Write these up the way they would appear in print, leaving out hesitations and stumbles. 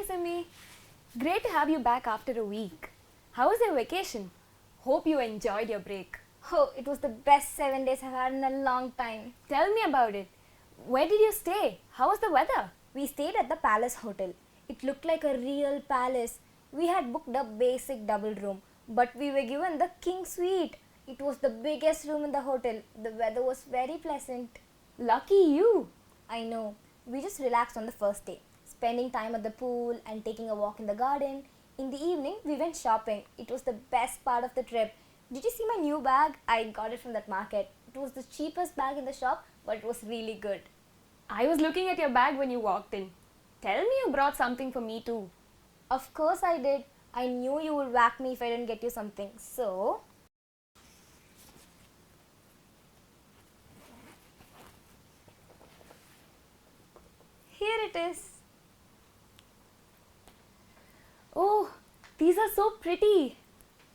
Hi Simi. Great to have you back after a week. How was your vacation? Hope you enjoyed your break. Oh, it was the best 7 days I've had in a long time. Tell me about it. Where did you stay? How was the weather? We stayed at the Palace Hotel. It looked like a real palace. We had booked a basic double room, but we were given the king suite. It was the biggest room in the hotel. The weather was very pleasant. Lucky you. I know. We just relaxed on the first day, spending time at the pool and taking a walk in the garden. In the evening, we went shopping. It was the best part of the trip. Did you see my new bag? I got it from that market. It was the cheapest bag in the shop, but it was really good. I was looking at your bag when you walked in. Tell me you brought something for me too. Of course I did. I knew you would whack me if I didn't get you something. So, here it is. Oh, these are so pretty.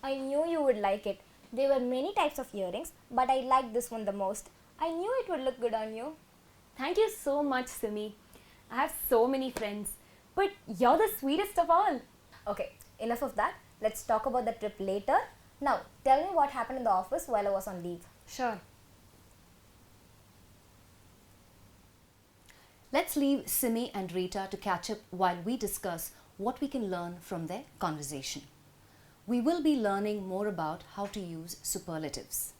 I knew you would like it. There were many types of earrings, but I liked this one the most. I knew it would look good on you. Thank you so much, Simi. I have so many friends, but you're the sweetest of all. Okay, enough of that. Let's talk about the trip later. Now, tell me what happened in the office while I was on leave. Sure. Let's leave Simi and Rita to catch up while we discuss what we can learn from their conversation. We will be learning more about how to use superlatives.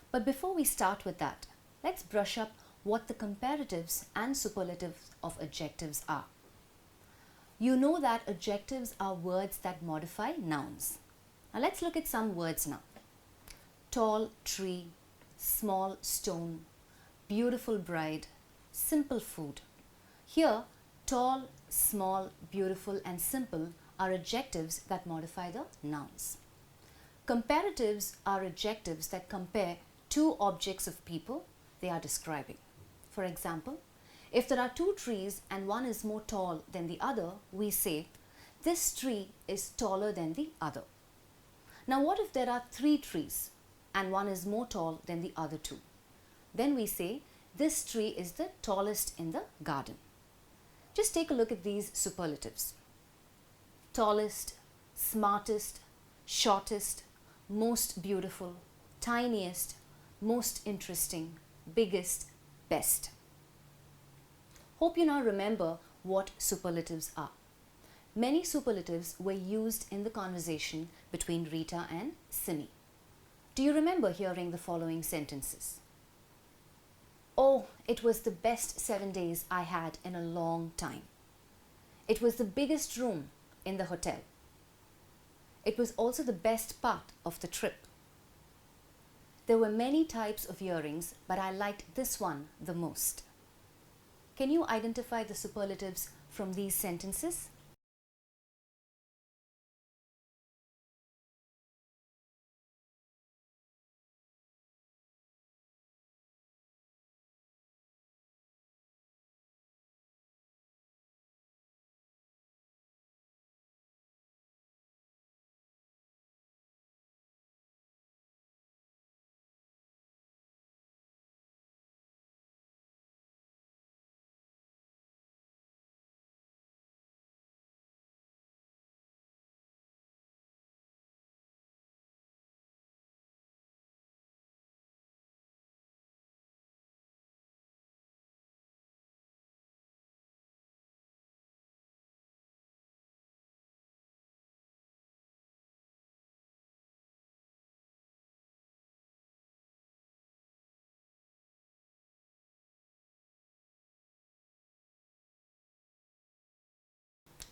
But before we start with that, let's brush up what the comparatives and superlatives of adjectives are. You know that adjectives are words that modify nouns. Now let's look at some words now. Tall tree, small stone, beautiful bride, simple food. Here, tall, small, beautiful and simple are adjectives that modify the nouns. Comparatives are adjectives that compare two objects of people they are describing. For example, if there are two trees and one is more tall than the other, we say, this tree is taller than the other. Now what if there are three trees and one is more tall than the other two? Then we say, this tree is the tallest in the garden. Just take a look at these superlatives. Tallest, smartest, shortest, most beautiful, tiniest, most interesting, biggest, best. Hope you now remember what superlatives are. Many superlatives were used in the conversation between Rita and Simi. Do you remember hearing the following sentences? Oh, it was the best 7 days I had in a long time. It was the biggest room in the hotel. It was also the best part of the trip. There were many types of earrings, but I liked this one the most. Can you identify the superlatives from these sentences?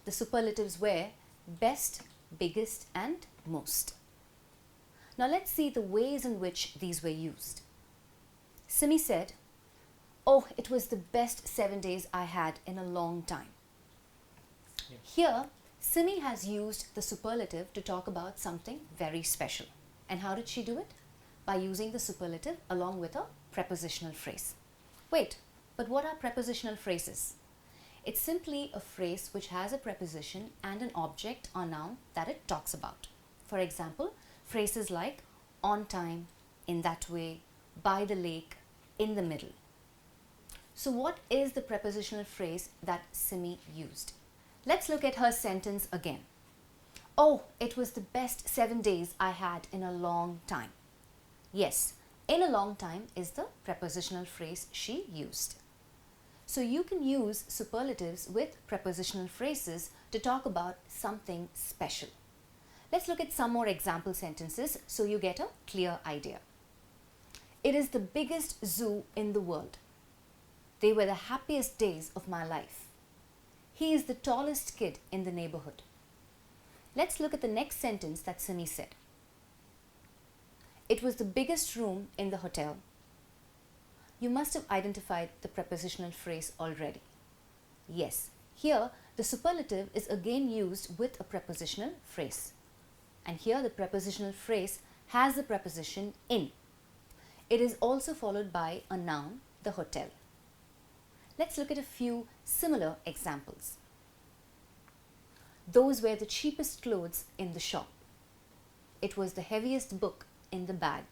The superlatives were best, biggest and most. Now let's see the ways in which these were used. Simi said, oh, it was the best 7 days I had in a long time. Here, Simi has used the superlative to talk about something very special. And how did she do it? By using the superlative along with a prepositional phrase. Wait, but what are prepositional phrases? It's simply a phrase which has a preposition and an object or noun that it talks about. For example, phrases like on time, in that way, by the lake, in the middle. So what is the prepositional phrase that Simi used? Let's look at her sentence again. Oh, it was the best 7 days I had in a long time. Yes, in a long time is the prepositional phrase she used. So you can use superlatives with prepositional phrases to talk about something special. Let's look at some more example sentences so you get a clear idea. It is the biggest zoo in the world. They were the happiest days of my life. He is the tallest kid in the neighborhood. Let's look at the next sentence that Simi said. It was the biggest room in the hotel. You must have identified the prepositional phrase already. Yes, here the superlative is again used with a prepositional phrase. And here the prepositional phrase has the preposition in. It is also followed by a noun, the hotel. Let's look at a few similar examples. Those were the cheapest clothes in the shop. It was the heaviest book in the bag.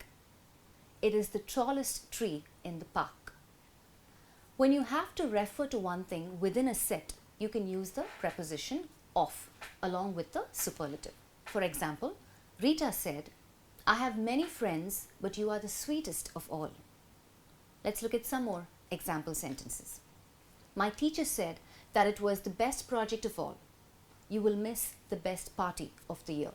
It is the tallest tree in the park. When you have to refer to one thing within a set, you can use the preposition of along with the superlative. For example, Rita said, I have many friends, but you are the sweetest of all. Let's look at some more example sentences. My teacher said that it was the best project of all. You will miss the best party of the year.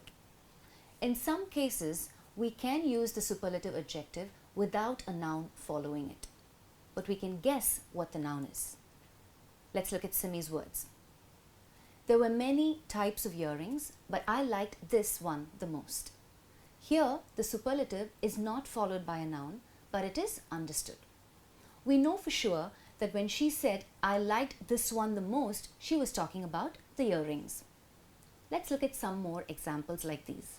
In some cases, we can use the superlative adjective without a noun following it, but we can guess what the noun is. Let's look at Simi's words. There were many types of earrings, but I liked this one the most. Here, the superlative is not followed by a noun, but it is understood. We know for sure that when she said, I liked this one the most, she was talking about the earrings. Let's look at some more examples like these.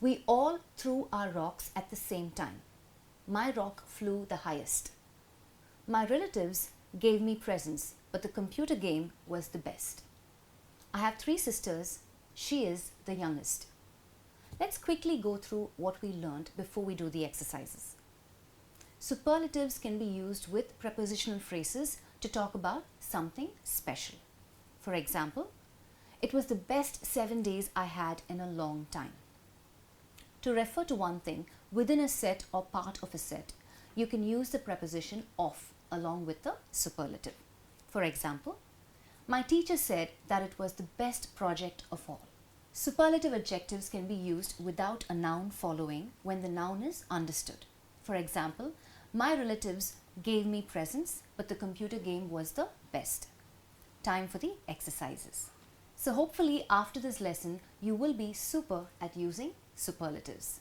We all threw our rocks at the same time. My rock flew the highest. My relatives gave me presents, but the computer game was the best. I have 3 sisters. She is the youngest. Let's quickly go through what we learned before we do the exercises. Superlatives can be used with prepositional phrases to talk about something special. For example, it was the best 7 days I had in a long time. To refer to one thing within a set or part of a set, you can use the preposition of along with the superlative. For example, my teacher said that it was the best project of all. Superlative adjectives can be used without a noun following when the noun is understood. For example, my relatives gave me presents, but the computer game was the best. Time for the exercises. So hopefully after this lesson, you will be super at using superlatives.